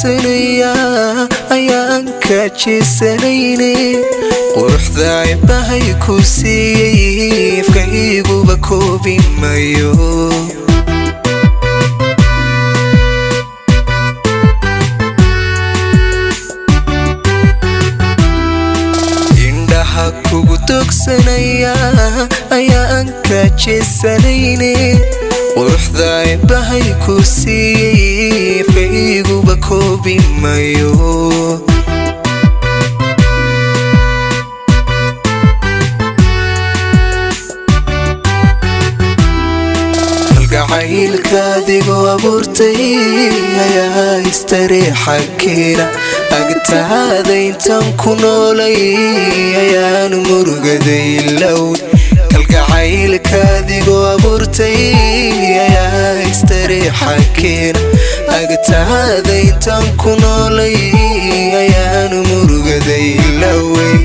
ursanaya ayaan ka jeesanayne quruxda bahay ku siiyay ifkayguba koobi mayo indhaha kugu togsanaya ayaan ka jeesanayne quruxda bahay ku siiyay ifkayguba koobi mayo gacaylkaadigu abuurtay ayaa istareexa keena agtaada intaan ku noolay ayaan murugaday low kalgacaylkaadigu abuurtay ayaa istareexa keena agtaada intaan ku noolay ayaan murugaday lowey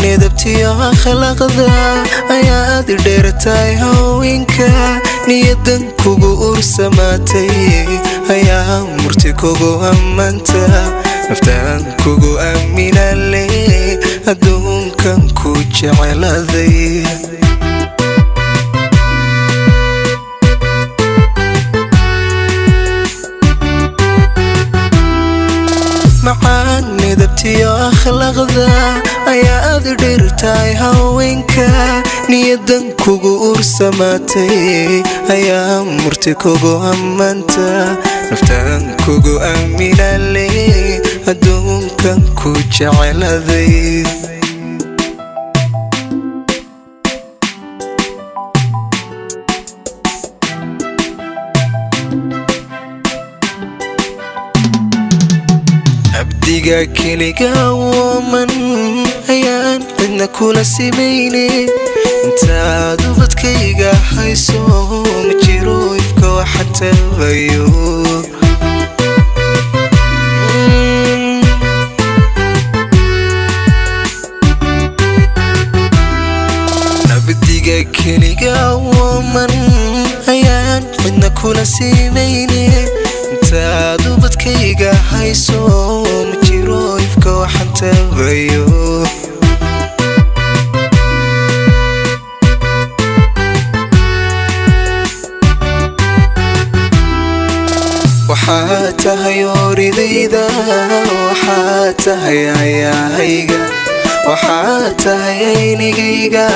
nedabtiyo akhlaaqda ayaad dheertahay haweenka niyadan kugu ursamaatay ayaa murti kugu ammaanta naftaan kugu aaminale adduunkan ku jeceladay macaan nedabtiyo akhlaaqda ayaad dheertahay haweenka niyadan kugu ursamaatay ayaa murti kugu ammaanta naftaan kugu aaminale adduunkan ku jeceladay abdiga keliga woman ayaan cidna kula simayne intaad ubadkayga hayso ma jiro ifka waxad tabayo abdiga keliga woman ayaan cidna kula simayne intaad ubadkayga hayso ma jiro ifka waxad tabayo waxad tahay oridayda waxad tahay ayahayga waxad tahay aynigayga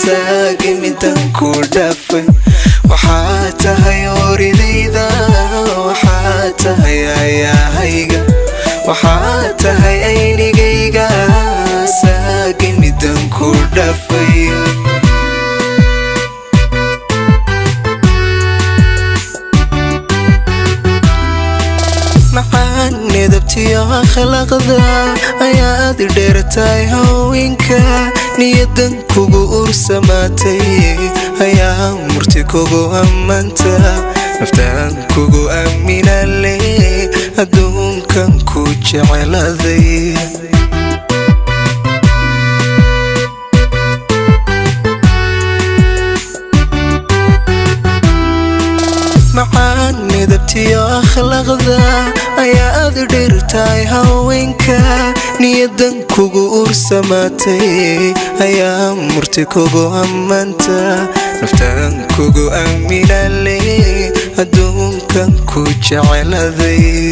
saagi midan ku dhafay waxad tahay oridayda waxad tahay ayahayga waxad tahay aynigayga saagi midan ku dhafay nedabtiyo akhlaaqda ayaad dheertahay haweenka niyadan kugu ursamaatay ayaa murti kugu ammaanta naftaan kugu aaminale adduunkan ku jeceladay macaan nedabtiyo akhlaaqda ayaad dheertahay haweenka niyadan kugu ursamaatay ayaa murti kugu ammaanta naftaan kugu aaminale adduunkan ku jeceladay